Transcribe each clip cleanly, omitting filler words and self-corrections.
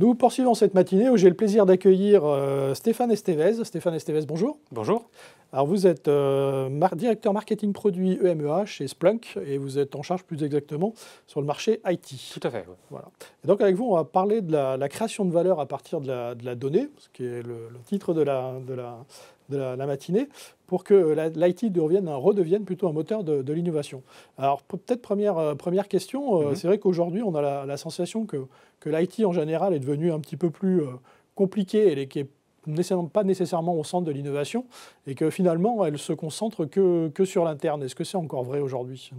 Nous poursuivons cette matinée où j'ai le plaisir d'accueillir Stéphane Estevez. Stéphane Estevez, bonjour. Bonjour. Alors vous êtes directeur marketing produit EMEA chez Splunk et vous êtes en charge plus exactement sur le marché IT. Tout à fait. Ouais. Voilà. Et donc avec vous, on va parler de la création de valeur à partir de la donnée, ce qui est le titre de la matinée, pour que l'IT redevienne plutôt un moteur de l'innovation. Alors peut-être première question, c'est vrai qu'aujourd'hui on a la sensation que l'IT en général est devenue un petit peu plus compliquée et qui est pas nécessairement au centre de l'innovation et que finalement elle se concentre que sur l'interne. Est-ce que c'est encore vrai aujourd'hui ?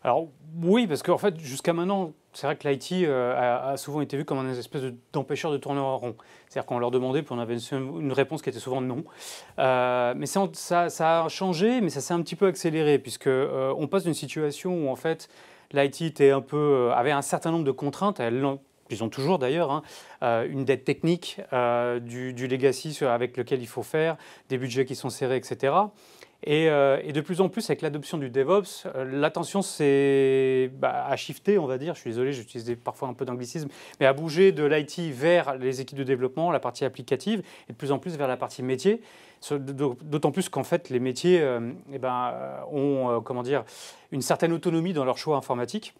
Alors oui, parce qu'en fait jusqu'à maintenant, c'est vrai que l'IT a souvent été vu comme une espèce d'empêcheur de tourner en rond. C'est-à-dire qu'on leur demandait, puis on avait une réponse qui était souvent non. Mais ça a changé, mais ça s'est un petit peu accéléré, puisqu'on passe d'une situation où en fait l'IT avait un certain nombre de contraintes. Ils ont toujours d'ailleurs une dette technique, du legacy avec lequel il faut faire, des budgets qui sont serrés, etc. Et de plus en plus, avec l'adoption du DevOps, l'attention a shifté, on va dire. Je suis désolé, j'utilise parfois un peu d'anglicisme, mais a bougé de l'IT vers les équipes de développement, la partie applicative, et de plus en plus vers la partie métier. D'autant plus qu'en fait, les métiers ont une certaine autonomie dans leur choix informatique.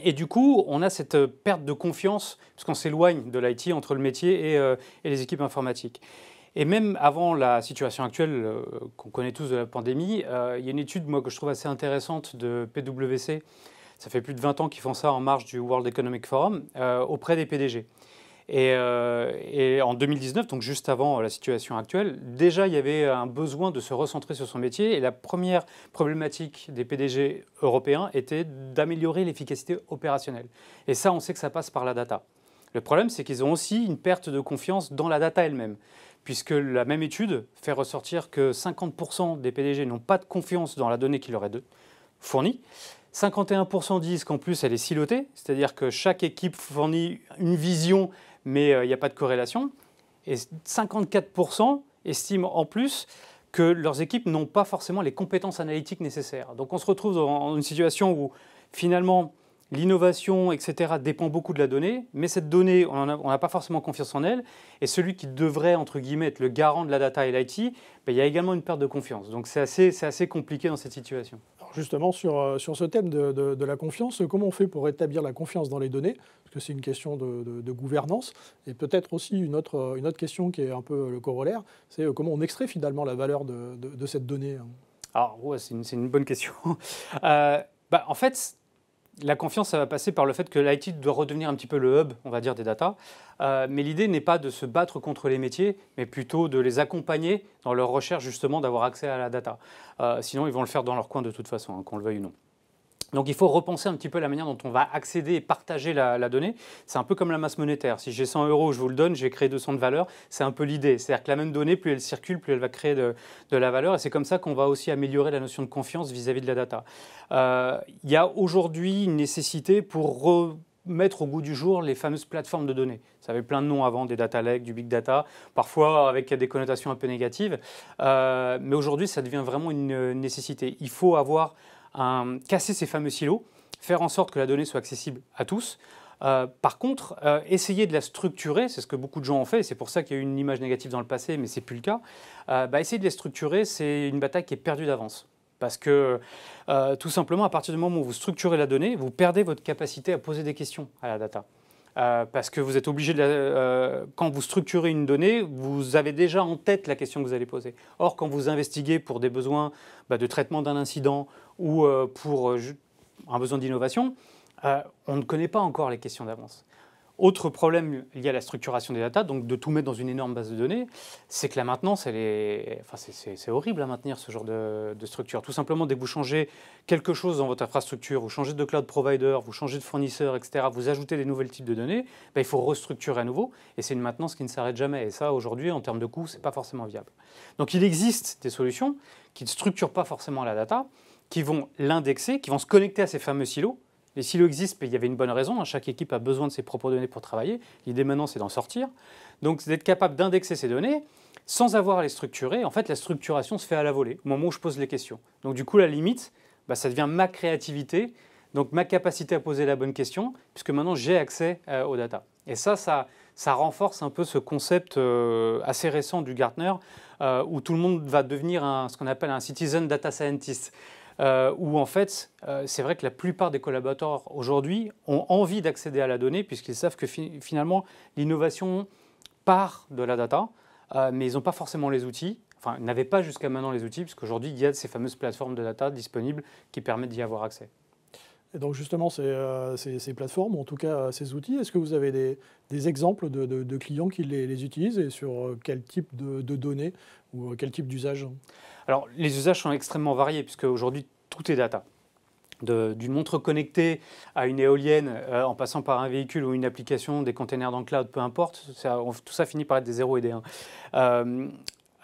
Et du coup, on a cette perte de confiance, puisqu'on s'éloigne de l'IT entre le métier et les équipes informatiques. Et même avant la situation actuelle qu'on connaît tous de la pandémie, il y a une étude que je trouve assez intéressante de PwC, ça fait plus de 20 ans qu'ils font ça en marge du World Economic Forum, auprès des PDG. Et en 2019, donc juste avant la situation actuelle, déjà il y avait un besoin de se recentrer sur son métier. Et la première problématique des PDG européens était d'améliorer l'efficacité opérationnelle. Et ça, on sait que ça passe par la data. Le problème, c'est qu'ils ont aussi une perte de confiance dans la data elle-même, puisque la même étude fait ressortir que 50% des PDG n'ont pas de confiance dans la donnée qui leur est fournie. 51% disent qu'en plus elle est silotée, c'est-à-dire que chaque équipe fournit une vision, mais il n'y a pas de corrélation. Et 54% estiment en plus que leurs équipes n'ont pas forcément les compétences analytiques nécessaires. Donc on se retrouve dans une situation où finalement l'innovation, etc., dépend beaucoup de la donnée, mais cette donnée, on n'a pas forcément confiance en elle. Et celui qui devrait, entre guillemets, être le garant de la data et l'IT, il y a également une perte de confiance. Donc c'est assez compliqué dans cette situation. Alors justement, sur ce thème de la confiance, comment on fait pour établir la confiance dans les données ? Parce que c'est une question de gouvernance. Et peut-être aussi une autre question qui est un peu le corollaire, c'est comment on extrait finalement la valeur de cette donnée. Alors, ouais, c'est une bonne question. En fait, la confiance, ça va passer par le fait que l'IT doit redevenir un petit peu le hub, on va dire, des data. Mais l'idée n'est pas de se battre contre les métiers, mais plutôt de les accompagner dans leur recherche justement d'avoir accès à la data. Sinon, ils vont le faire dans leur coin de toute façon, qu'on le veuille ou non. Donc il faut repenser un petit peu la manière dont on va accéder et partager la donnée. C'est un peu comme la masse monétaire. Si j'ai 100 €, je vous le donne, je vais créer 200 de valeur. C'est un peu l'idée. C'est-à-dire que la même donnée, plus elle circule, plus elle va créer de la valeur. Et c'est comme ça qu'on va aussi améliorer la notion de confiance vis-à-vis de la data. Il y a aujourd'hui une nécessité pour remettre au goût du jour les fameuses plateformes de données. Ça avait plein de noms avant, des data lakes, du big data, parfois avec des connotations un peu négatives. Mais aujourd'hui, ça devient vraiment une nécessité. Il faut casser ces fameux silos, faire en sorte que la donnée soit accessible à tous. Par contre, essayer de la structurer, c'est ce que beaucoup de gens ont fait, et c'est pour ça qu'il y a eu une image négative dans le passé, mais ce n'est plus le cas. Essayer de la structurer, c'est une bataille qui est perdue d'avance. Parce que tout simplement, à partir du moment où vous structurez la donnée, vous perdez votre capacité à poser des questions à la data. Parce que vous êtes obligé, quand vous structurez une donnée, vous avez déjà en tête la question que vous allez poser. Or, quand vous investiguez pour des besoins de traitement d'un incident ou pour un besoin d'innovation, on ne connaît pas encore les questions d'avance. Autre problème lié à la structuration des data, donc de tout mettre dans une énorme base de données, c'est que la maintenance, c'est horrible à maintenir ce genre de structure. Tout simplement, dès que vous changez quelque chose dans votre infrastructure, vous changez de cloud provider, vous changez de fournisseur, etc., vous ajoutez des nouveaux types de données, il faut restructurer à nouveau. Et c'est une maintenance qui ne s'arrête jamais. Et ça, aujourd'hui, en termes de coût, ce n'est pas forcément viable. Donc il existe des solutions qui ne structurent pas forcément la data, qui vont l'indexer, qui vont se connecter à ces fameux silos. Les silos existent, mais il y avait une bonne raison. Chaque équipe a besoin de ses propres données pour travailler. L'idée maintenant, c'est d'en sortir. Donc, c'est d'être capable d'indexer ces données sans avoir à les structurer. En fait, la structuration se fait à la volée, au moment où je pose les questions. Donc, du coup, la limite, ça devient ma créativité, donc ma capacité à poser la bonne question, puisque maintenant, j'ai accès aux data. Et ça ça renforce un peu ce concept assez récent du Gartner, où tout le monde va devenir ce qu'on appelle un citizen data scientist. Où en fait, c'est vrai que la plupart des collaborateurs aujourd'hui ont envie d'accéder à la donnée, puisqu'ils savent que finalement, l'innovation part de la data, mais ils n'ont pas forcément les outils. Enfin, ils n'avaient pas jusqu'à maintenant les outils, puisqu'aujourd'hui, il y a ces fameuses plateformes de data disponibles qui permettent d'y avoir accès. Et donc justement, ces plateformes, ou en tout cas ces outils, est-ce que vous avez des exemples de clients qui les utilisent et sur quel type de données ou quel type d'usage? Alors, les usages sont extrêmement variés, puisque aujourd'hui, tout est data. D'une montre connectée à une éolienne, en passant par un véhicule ou une application, des containers dans le cloud, peu importe, tout ça finit par être des 0 et des 1.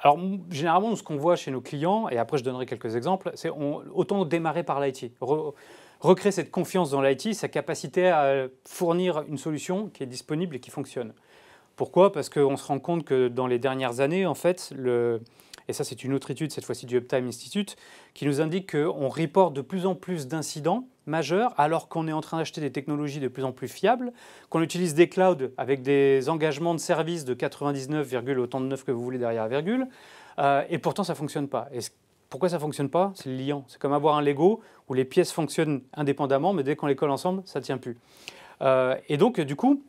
Alors, généralement, ce qu'on voit chez nos clients, et après je donnerai quelques exemples, c'est autant démarrer par l'IT. Recréer cette confiance dans l'IT, sa capacité à fournir une solution qui est disponible et qui fonctionne. Pourquoi? Parce qu'on se rend compte que dans les dernières années, en fait, et ça c'est une autre étude, cette fois-ci du Uptime Institute, qui nous indique qu'on reporte de plus en plus d'incidents majeurs alors qu'on est en train d'acheter des technologies de plus en plus fiables, qu'on utilise des clouds avec des engagements de service de 99, autant de 9 que vous voulez derrière la virgule, et pourtant ça ne fonctionne pas. Et pourquoi ça ne fonctionne pas? C'est le liant. C'est comme avoir un Lego où les pièces fonctionnent indépendamment, mais dès qu'on les colle ensemble, ça ne tient plus. Et donc, du coup,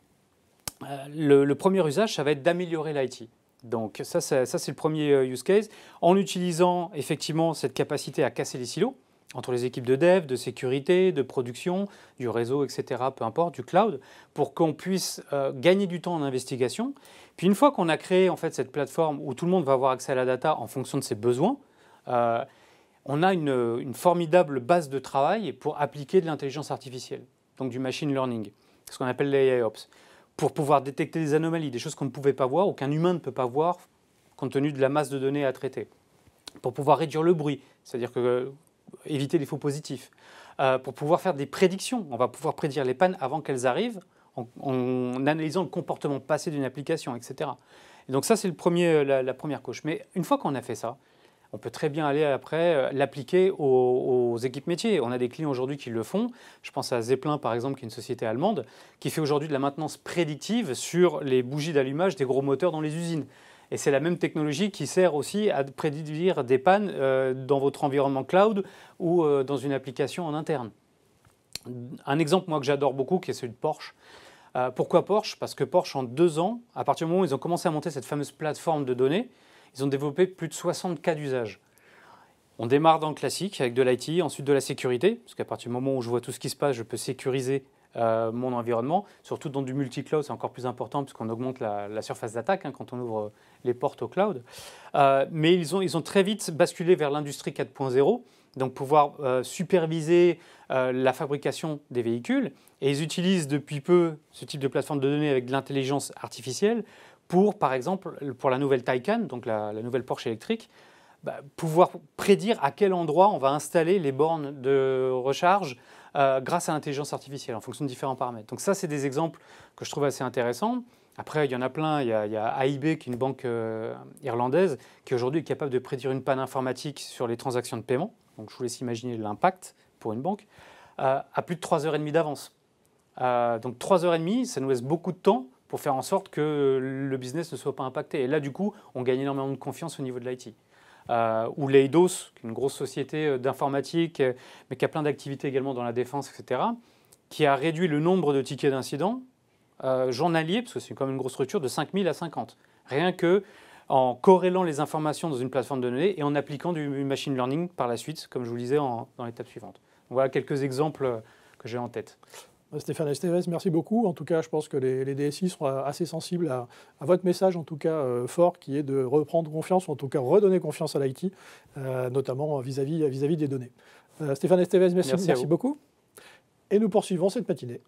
le premier usage, ça va être d'améliorer l'IT. Donc ça c'est le premier use case, en utilisant effectivement cette capacité à casser les silos entre les équipes de dev, de sécurité, de production, du réseau, etc., peu importe, du cloud, pour qu'on puisse gagner du temps en investigation. Puis une fois qu'on a créé en fait cette plateforme où tout le monde va avoir accès à la data en fonction de ses besoins, on a une formidable base de travail pour appliquer de l'intelligence artificielle, donc du machine learning, ce qu'on appelle l'AIOps, pour pouvoir détecter des anomalies, des choses qu'on ne pouvait pas voir ou qu'un humain ne peut pas voir compte tenu de la masse de données à traiter. Pour pouvoir réduire le bruit, c'est-à-dire éviter les faux positifs. Pour pouvoir faire des prédictions, on va pouvoir prédire les pannes avant qu'elles arrivent en analysant le comportement passé d'une application, etc. Et donc ça, c'est la première couche. Mais une fois qu'on a fait ça, on peut très bien aller après l'appliquer aux équipes métiers. On a des clients aujourd'hui qui le font. Je pense à Zeppelin, par exemple, qui est une société allemande, qui fait aujourd'hui de la maintenance prédictive sur les bougies d'allumage des gros moteurs dans les usines. Et c'est la même technologie qui sert aussi à prédire des pannes dans votre environnement cloud ou dans une application en interne. Un exemple, moi, que j'adore beaucoup, qui est celui de Porsche. Pourquoi Porsche? Parce que Porsche, en 2 ans, à partir du moment où ils ont commencé à monter cette fameuse plateforme de données, ils ont développé plus de 60 cas d'usage. On démarre dans le classique avec de l'IT, ensuite de la sécurité, parce qu'à partir du moment où je vois tout ce qui se passe, je peux sécuriser mon environnement. Surtout dans du multi-cloud, c'est encore plus important puisqu'on augmente la surface d'attaque quand on ouvre les portes au cloud. Mais ils ont très vite basculé vers l'industrie 4.0, donc pouvoir superviser la fabrication des véhicules. Et ils utilisent depuis peu ce type de plateforme de données avec de l'intelligence artificielle pour, par exemple, pour la nouvelle Taycan, donc la nouvelle Porsche électrique, pouvoir prédire à quel endroit on va installer les bornes de recharge grâce à l'intelligence artificielle en fonction de différents paramètres. Donc ça, c'est des exemples que je trouve assez intéressants. Après, il y en a plein. Il y a AIB, qui est une banque irlandaise, qui aujourd'hui est capable de prédire une panne informatique sur les transactions de paiement. Donc je vous laisse imaginer l'impact pour une banque, à plus de 3h30 d'avance. Donc 3h30, ça nous laisse beaucoup de temps pour faire en sorte que le business ne soit pas impacté. Et là, du coup, on gagne énormément de confiance au niveau de l'IT. Ou l'Eidos, qui est une grosse société d'informatique, mais qui a plein d'activités également dans la défense, etc., qui a réduit le nombre de tickets d'incidents journaliers, parce que c'est quand même une grosse structure, de 5000 à 50. Rien que en corrélant les informations dans une plateforme de données et en appliquant du machine learning par la suite, comme je vous le disais dans l'étape suivante. Voilà quelques exemples que j'ai en tête. Stéphane Estevez, merci beaucoup. En tout cas, je pense que les DSI seront assez sensibles à votre message, en tout cas fort, qui est de reprendre confiance, ou en tout cas redonner confiance à l'IT, notamment vis-à-vis des données. Stéphane Estevez, merci beaucoup. Et nous poursuivons cette matinée.